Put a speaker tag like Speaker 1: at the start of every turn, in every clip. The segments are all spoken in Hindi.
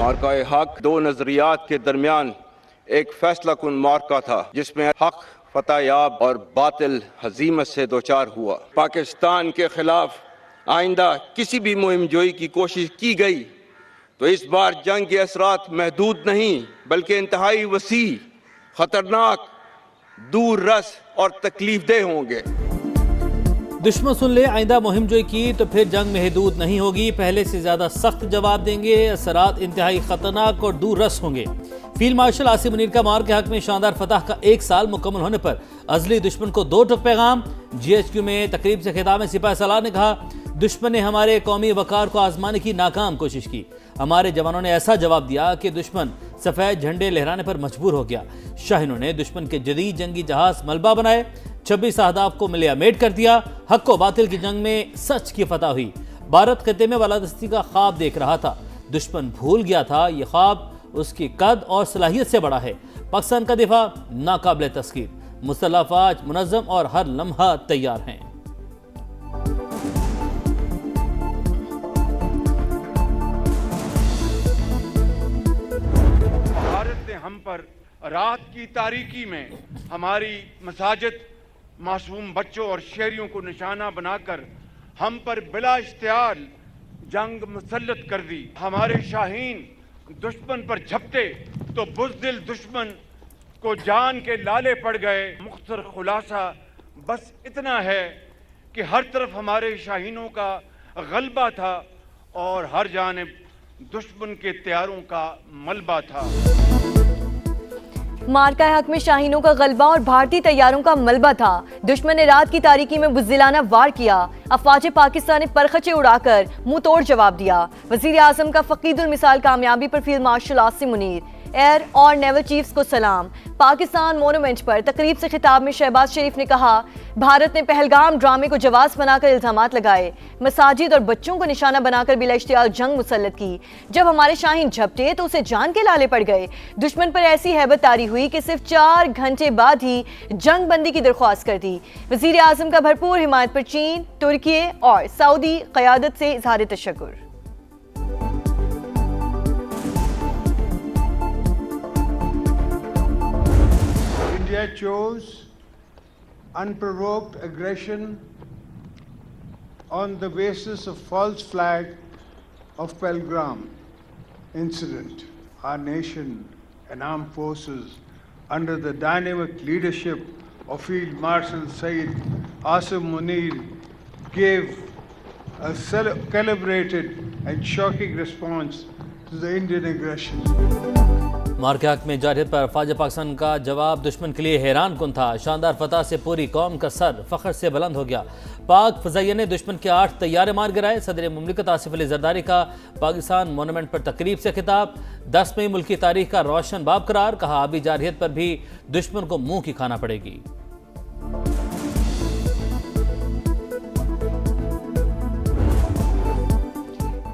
Speaker 1: मार्का हक दो नजरियात के दरमियान एक फैसला कुन मार्का था, जिसमें हक फतहयाब और बातिल हजीमत से दोचार हुआ। पाकिस्तान के खिलाफ आइंदा किसी भी मुहिम जोई की कोशिश की गई तो इस बार जंग के असरात महदूद नहीं बल्कि इंतहाई वसी, खतरनाक, दूर रस और तकलीफदेह होंगे।
Speaker 2: दुश्मन सुन ले आइंदा मुहिम जोई की तो फिर जंग महदूद नहीं होगी, पहले से ज्यादा सख्त जवाब देंगे, असरात इंतहाई खतरनाक और दूर रस होंगे। फील्ड मार्शल आसिम मुनीर का मार के हक में शानदार फतह का 1 साल मुकम्मल होने पर अजली दुश्मन को 2 टुक पैगाम। GHQ में तकरीब से खिताब में सिपाही सलार ने कहा, दुश्मन ने हमारे कौमी वकार को आजमाने की नाकाम कोशिश की, हमारे जवानों ने ऐसा जवाब दिया कि दुश्मन सफेद झंडे लहराने पर मजबूर हो गया। शाहीनों ने दुश्मन के जदीद जंगी जहाज मलबा बनाए, 26 अहदाफ को मिलियामेट कर दिया। हक को बातिल की जंग में सच की फतह हुई। भारत खत्ते में बालादस्ती का ख्वाब देख रहा था, दुश्मन भूल गया था ये ख्वाब उसकी कद और सलाहियत से बड़ा है। पाकिस्तान का दिफा नाकाबिल तस्कीर, मुसल्लह अफवाज मुनज़्ज़म और हर लम्हा तैयार हैं।
Speaker 3: भारत ने हम पर रात की तारीकी में हमारी मसाजिद, मासूम बच्चों और शहरियों को निशाना बनाकर हम पर बिला इख्तियार जंग मुसल्लत कर दी। हमारे शाहीन दुश्मन पर झपटे तो बुज़दिल दुश्मन को जान के लाले पड़ गए। मुख्तर खुलासा बस इतना है कि हर तरफ हमारे शाहीनों का गलबा था और हर जानिब दुश्मन के तैयारों का मलबा था।
Speaker 4: मार्का हक में शाहीनों का गलबा और भारतीय तैयारों का मलबा था। दुश्मन ने रात की तारीकी में बुज़दिलाना वार किया। अफवाज पाकिस्तान ने परखचे उड़ाकर मुंह तोड़ जवाब दिया। वजीर आजम का फकीदुल मिसाल कामयाबी पर field marshal Asim Munir, air और नेवल चीफ्स को सलाम। पाकिस्तान मोनूमेंट पर तकरीब से खिताब में शहबाज शरीफ ने कहा, भारत ने पहलगाम ड्रामे को जवाब बनाकर इल्जामात लगाए, मसाजिद और बच्चों को निशाना बनाकर बिला इख्तियार जंग मुसल्लत की। जब हमारे शाहीन झपटे तो उसे जान के लाले पड़ गए। दुश्मन पर ऐसी हैबत तारी हुई कि सिर्फ 4 घंटे बाद ही जंग बंदी की दरख्वास्त कर दी। वजीर आजम का भरपूर हिमायत पर चीन, तुर्की और सऊदी क़यादत से इजहार तशक्कुर।
Speaker 5: India chose unprovoked aggression on the basis of false flag of Pelgram incident. Our nation and armed forces under the dynamic leadership of Field Marshal Sayyid Asim Munir gave a calibrated and shocking response to the Indian aggression.
Speaker 2: मार्के हक में जारहियत पर अफवाज पाकिस्तान का जवाब दुश्मन के लिए हैरान कुन था। शानदार फतह से पूरी कौम का सर फख्र से बुलंद हो गया। पाक फजाइया ने दुश्मन के 8 तैयारे मार गिराए। सदर मुमलिकत आसिफ अली जरदारी का पाकिस्तान मोनूमेंट पर तकरीब से खिताब, 10 मई मुल्क की तारीख का रोशन बाब करार। कहा, अभी जारहियत पर भी दुश्मन को मुंह की खाना पड़ेगी।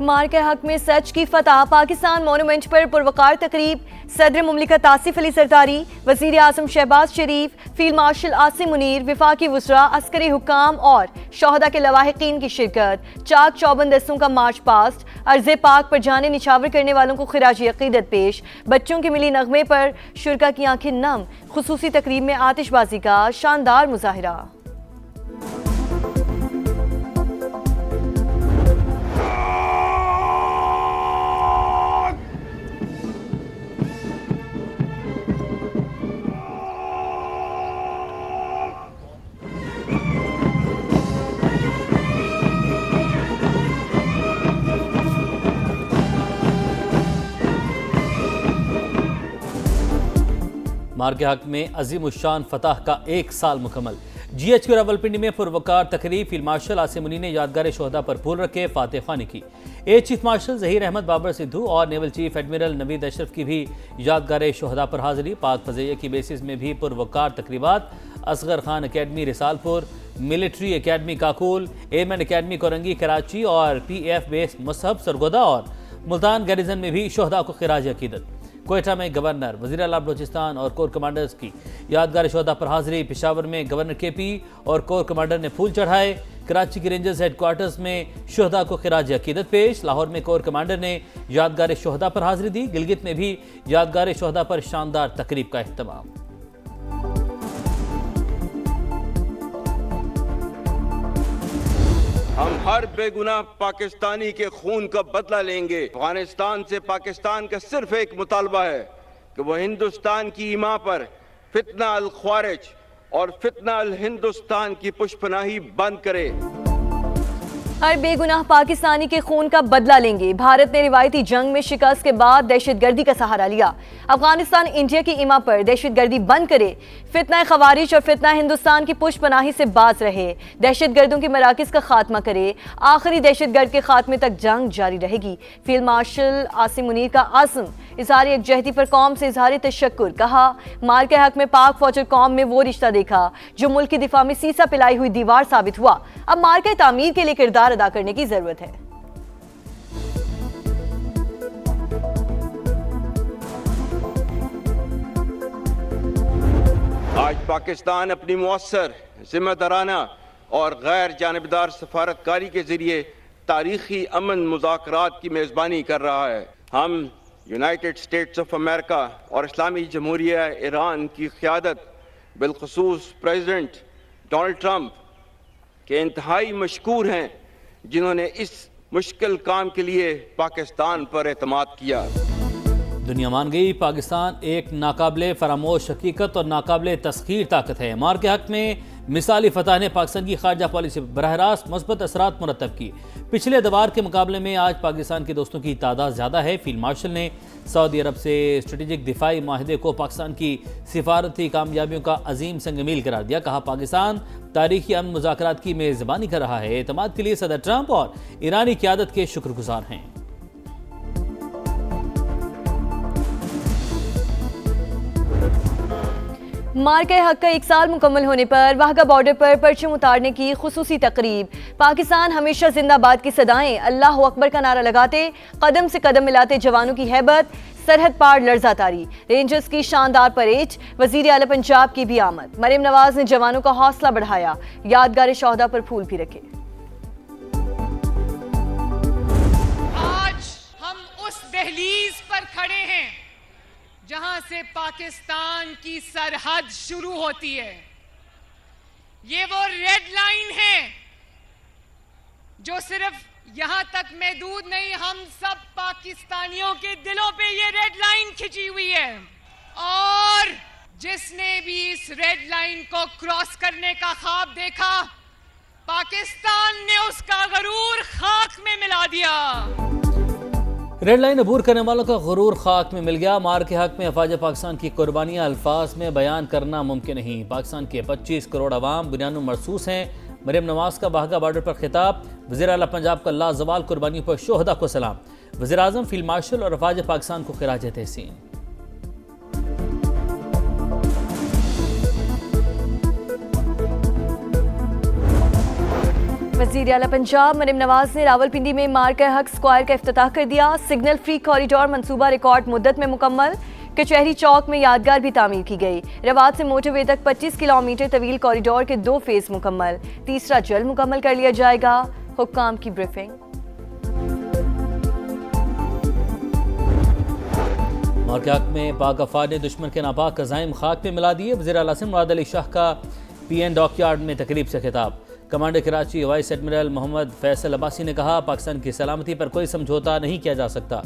Speaker 4: मार्के हक में सच की फतह, पाकिस्तान मोनूमेंट पर पुरवकार तकरीब। सदर मुमलिकत आसिफ अली जरदारी, वजीर आजम शहबाज शरीफ, फील्ड मार्शल आसिम मुनीर, विफाकी वज़रा, अस्करी हुक्काम और शहदा के लवाहिकीन की शिरकत। चाक चौबंद दस्तों का मार्च पास्ट। अर्ज़े पाक पर जाने निछावर करने वालों को खिराज अक़ीदत पेश। बच्चों के मिली नगमे पर शुरका की आंखें नम। खुसूसी तकरीब में आतिशबाजी का शानदार मुजाहिरा।
Speaker 2: मार्के हक में अजीम उशान फतह का 1 साल मुकम्मल। GHQ रावलपिंडी में पुरवकार तकरीब। फील्ड मार्शल आसिम मुनीर ने यादगार शोहदा पर फूल रखे, फातह खानी की। Air chief marshal Zaheer Ahmed Babar Sidhu और naval chief admiral Naveed Ashraf की भी यादगार शोहदा पर हाजिरी। पाक फज़ैया की बेसिस में भी पुरवकार तकरीबात। Asghar Khan academy Risalpur, military academy Kakul, airman academy Korangi Karachi और PF बेस मुसहब सरगोदा और मुल्तान गैरिजन में भी शोहदा को खिराज अक़ीदत। कोयटा में गवर्नर, वज़ीर आला बलोचिस्तान और कोर कमांडर्स की यादगार शोहदा पर हाजिरी। पेशावर में गवर्नर KP और कोर कमांडर ने फूल चढ़ाए। कराची के रेंजर्स हेडक्वार्टर्स में शोहदा को खिराज अकीदत पेश। लाहौर में कोर कमांडर ने यादगार शोहदा पर हाजिरी दी। गिलगित में भी यादगार शोहदा पर शानदार तकरीब का अहतमाम।
Speaker 1: हम हर बेगुनाह पाकिस्तानी के खून का बदला लेंगे। अफगानिस्तान से पाकिस्तान का सिर्फ एक मुतालबा है कि वह हिंदुस्तान की ईमा पर फितना अल ख्वारिज और फितना अल हिंदुस्तान की पुष्पनाही बंद करे।
Speaker 4: हर बेगुनाह पाकिस्तानी के खून का बदला लेंगे। भारत ने रिवायती जंग में शिकस्त के बाद दहशतगर्दी का सहारा लिया। अफगानिस्तान इंडिया की ईमा पर दहशतगर्दी बंद करे। फितना खवारिज और फितना हिंदुस्तान की पुष्पनाही से बाज रहे। दहशतगर्दों के मराकज़ का खात्मा करे। आखिरी दहशतगर्द के खात्मे तक जंग जारी रहेगी। फील्ड मार्शल आसिम मुनीर का आज़म इज़हार यकजहती पर कौम से इज़हार तशक्कुर। कहा, मार के हक में पाक फौज और कौम में वो रिश्ता देखा जो मुल्क की दिफा में सीसा पिलाई हुई दीवार साबित हुआ। अब मार के तामीर के लिए किरदार अदा करने की जरूरत है।
Speaker 1: आज पाकिस्तान अपनी मुअस्सर, जिम्मेदाराना और गैर जानिबदार सफारतकारी के जरिए तारीखी अमन मुज़ाकरात की मेज़बानी कर रहा है। हम यूनाइटेड स्टेट्स ऑफ अमेरिका और इस्लामी जमहूरिया ईरान की क़यादत, बिलखुसूस प्रेसिडेंट डोनाल्ड ट्रंप के इंतहाई मशकूर हैं, जिन्होंने इस मुश्किल काम के लिए पाकिस्तान पर एतमाद किया।
Speaker 2: दुनिया मान गई, पाकिस्तान एक नाकाबिले फरामोश हकीकत और नाकाबिले तस्खीर ताकत है। मार के हक में मिसाली फतह ने पाकिस्तान की खारजा पॉलिसी पर बरह रास्त मस्बत असरात मुरतब की। पिछले अदवार के मुकाबले में आज पाकिस्तान के दोस्तों की तादाद ज़्यादा है। फील्ड मार्शल ने सऊदी अरब से स्ट्रेटेजिक दिफाई माहिदे को पाकिस्तान की सिफारती कामयाबियों का अजीम संगमील करार दिया। कहा, पाकिस्तान तारीखी अमन मुज़ाकरात की मेज़बानी कर रहा है। एतमाद के लिए सदर ट्रंप और ईरानी क़यादत के शुक्रगुजार हैं।
Speaker 4: मार के हक का 1 साल मुकम्मल होने पर वाहगा बॉर्डर पर परचम उतारने की खुसूसी तकरीब। पाकिस्तान हमेशा जिंदाबाद की सदाएं, अल्लाह अकबर का नारा लगाते, कदम से कदम मिलाते जवानों की हैबत, सरहद पार लर्जा तारी। रेंजर्स की शानदार परेड, वजीर आला पंजाब की भी आमद। मरीम नवाज ने जवानों का हौसला बढ़ाया, यादगार शोहदा पर फूल भी रखे।
Speaker 6: आज हम उस दहलीज पर खड़े हैं जहां से पाकिस्तान की सरहद शुरू होती है। ये वो रेड लाइन है जो सिर्फ यहां तक महदूद नहीं, हम सब पाकिस्तानियों के दिलों पे ये रेड लाइन खिंची हुई है। और जिसने भी इस रेड लाइन को क्रॉस करने का ख्वाब देखा, पाकिस्तान ने उसका गरूर खाक में मिला दिया।
Speaker 2: रेड लाइन अबूर करने वालों का गुरूर खाक में मिल गया। मार के हक में अफवाज पाकिस्तान की कुर्बानियां अल्फाज में बयान करना मुमकिन नहीं। पाकिस्तान के 25 करोड़ अवाम बुनियादों मरसूस हैं। मरीम नवाज का वाहगा बॉर्डर पर खिताब। वज़ीर आला पंजाब का लाजवाल कुर्बानियों पर शोहदा को सलाम। वज़ीर आज़म, फील्ड मार्शल और अफवाज पाकिस्तान को खिराज तहसीन।
Speaker 4: वज़ीर आला पंजाब मरीम नवाज ने रावलपिंडी में मार के हक स्क्वायर का इफ्तिताह कर दिया। सिग्नल फ्री कॉरिडोर मंसूबा रिकॉर्ड मुद्दत में मुकम्मल। कचहरी चौक में यादगार भी तामीर की गई। रवात से मोटरवे तक 25 किलोमीटर तवील कॉरिडोर के 2 फेज मुकम्मल। तीसरा जल्द मुकम्मल कर लिया जाएगा। हुक्काम की ब्रीफिंग।
Speaker 2: मार के हक में पाक अफवाज ने दुश्मन के नापाक अज़ाइम खाक में मिला दिए। वज़ीर आला मुराद अली शाह का PN डॉकयार्ड में तकरीब से खिताब। Commander Karachi vice admiral Mohammad Faisal Abbasi ने कहा, पाकिस्तान की सलामती पर कोई समझौता नहीं किया जा सकता।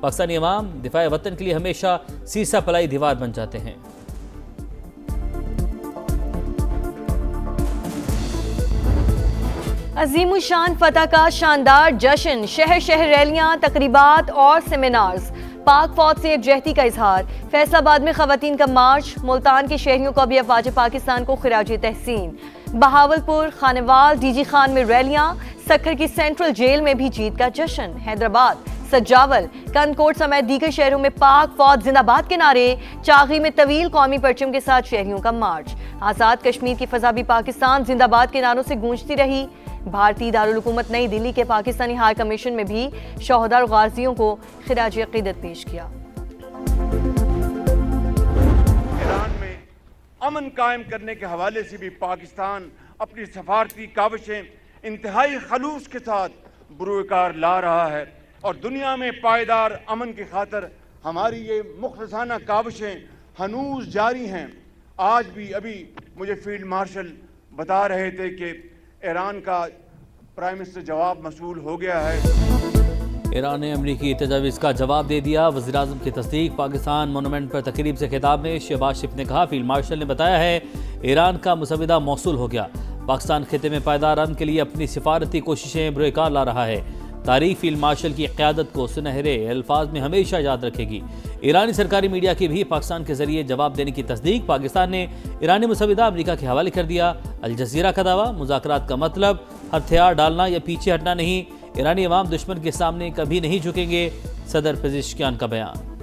Speaker 2: पाकिस्तानी अवाम दिफाए वतन के लिए हमेशा सीसा पलाई दीवार बन जाते हैं।
Speaker 4: अजीमुशान फतह का शानदार जश्न, शहर शहर रैलियां, तकरीबात और सेमिनार्स। पाक फौज से एकजहती का इजहार। फैसलाबाद में खवातीन का मार्च। मुल्तान के शहरियों को भी अफवाज पाकिस्तान को खिराज तहसीन। बहावलपुर, खानेवाल, DG खान में रैलियां। सक्खर की सेंट्रल जेल में भी जीत का जश्न। हैदराबाद, सजावल, कनकोट समेत दीगर शहरों में पाक फौज जिंदाबाद के नारे। चागी में तवील कौमी परचम के साथ शहरियों का मार्च। आज़ाद कश्मीर की फजा भी पाकिस्तान जिंदाबाद के नारों से गूंजती रही। भारतीय दारुल हुकूमत नई दिल्ली के पाकिस्तानी हाई कमीशन में भी शोहदा और गाजियों को खिराज अकीदत पेश किया।
Speaker 3: ईरान में अमन कायम करने के हवाले से भी पाकिस्तान अपनी सफारती काविशें इंतहाई खलूस के साथ बुरूकार ला रहा है और दुनिया में पायदार अमन की खातर हमारी ये मुखलसाना काविशें हनूज जारी हैं। आज भी अभी मुझे फील्ड मार्शल बता रहे थे कि ईरान का प्राइम मिनिस्टर जवाब मसूल हो गया है।
Speaker 2: ईरान ने अमरीकी तजावीज़ का जवाब दे दिया। वज़ीर-ए-आज़म की तस्दीक। पाकिस्तान मोनूमेंट पर तकरीब से खिताब में शहबाज शरीफ ने कहा, फील्ड मार्शल ने बताया है ईरान का मुसविदा मौसूल हो गया। पाकिस्तान खिते में पायदार अमन के लिए अपनी सिफारती कोशिशें बुरेकार ला रहा है। तारीख फील्ड मार्शल की क़यादत को सुनहरे अल्फाज में हमेशा याद रखेगी। ईरानी सरकारी मीडिया की भी पाकिस्तान के जरिए जवाब देने की तस्दीक। पाकिस्तान ने ईरानी मुसविदा अमरीका के हवाले कर दिया। अल जज़ीरा का दावा, मुज़ाकरात का मतलब हथियार डालना या पीछे हटना नहीं। ईरानी अवाम दुश्मन के सामने कभी नहीं झुकेंगे। सदर पेज़ेश्कियान का बयान।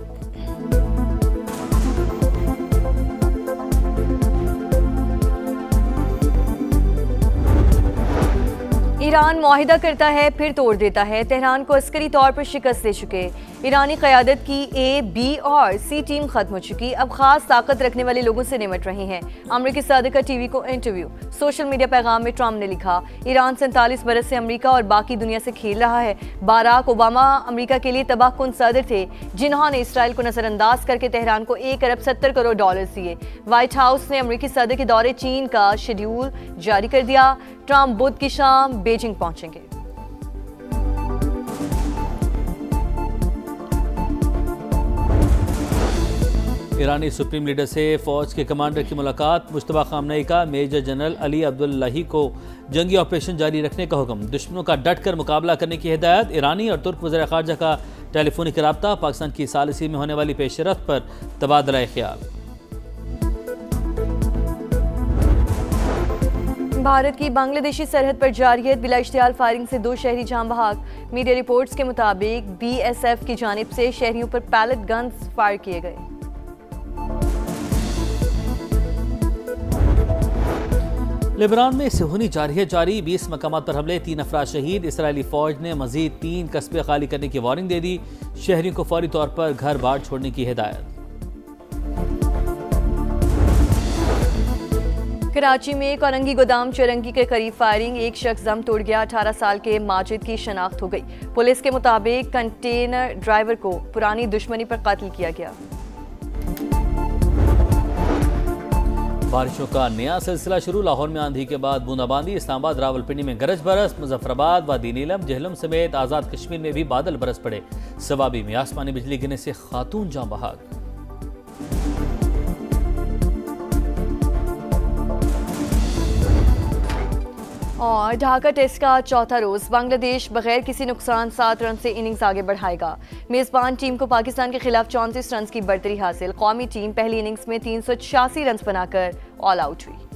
Speaker 4: ईरान मुआहिदा करता है फिर तोड़ देता है। तेहरान को अस्करी तौर पर शिकस्त दे चुके ईरानी क़यादत की ए, बी और सी टीम खत्म हो चुकी। अब खास ताकत रखने वाले लोगों से निमट रही हैं। अमरीकी सदर का टीवी को इंटरव्यू। सोशल मीडिया पैगाम में ट्रम्प ने लिखा, ईरान 47 बरस से अमरीका और बाकी दुनिया से खेल रहा है। बाराक ओबामा अमरीका के लिए तबाहकुन सदर थे जिन्होंने इसराइल को नजरअंदाज करके तेहरान को 1 अरब 70 करोड़ डॉलर दिए। व्हाइट हाउस ने अमरीकी सदर के दौरे चीन का शेड्यूल जारी कर दिया। ट्रम्प बुध की शाम बीजिंग पहुंचेंगे।
Speaker 2: ईरानी सुप्रीम लीडर से फौज के कमांडर की मुलाकात। मुश्तबा खामनेई का मेजर जनरल अली अब्दुल्लाही को जंगी ऑपरेशन जारी रखने का हुक्म। दुश्मनों का डट कर मुकाबला करने की हिदायत। ईरानी और तुर्क वज़ीर ख़ारजा का टेलीफोनिक रब्ता। पाकिस्तान की सालिसी में होने वाली पेशरफ्त पर तबादला ख्याल।
Speaker 4: भारत की बांग्लादेशी सरहद पर जारियत बिला इश्तियाल फायरिंग से 2 शहरी जान बहक। मीडिया रिपोर्ट्स के मुताबिक BSF की जानिब से शहरियों पर पैलेट गन्स फायर किए गए।
Speaker 2: लेबनान में सिहुनी जारी 20 मकामात पर हमले, 3 अफराद शहीद। इसराइली फौज ने मजीद 3 कस्बे खाली करने की वार्निंग दे दी। शहरियों को फौरी तौर पर घर बार छोड़ने की हिदायत।
Speaker 4: कराची में कोरंगी गोदाम चौरंगी के करीब फायरिंग। एक शख्स दम तोड़ गया। 18 साल के माजिद की शनाख्त हो गई। पुलिस के मुताबिक कंटेनर ड्राइवर को पुरानी दुश्मनी पर कत्ल किया गया।
Speaker 2: बारिशों का नया सिलसिला शुरू। लाहौर में आंधी के बाद बूंदाबांदी। इस्लामाबाद, रावलपिंडी में गरज बरस। मुजफ्फराबाद, वादी नीलम, जेहलम समेत आज़ाद कश्मीर में भी बादल बरस पड़े। सवाबी में आसमानी बिजली गिरने से खातून जाँ बहक।
Speaker 4: और ढाका टेस्ट का चौथा रोज बांग्लादेश बगैर किसी नुकसान 7 रन से इनिंग्स आगे बढ़ाएगा। मेजबान टीम को पाकिस्तान के खिलाफ 34 रन की बढ़तरी हासिल। कौमी टीम पहली इनिंग्स में 386 रन बनाकर ऑल आउट हुई।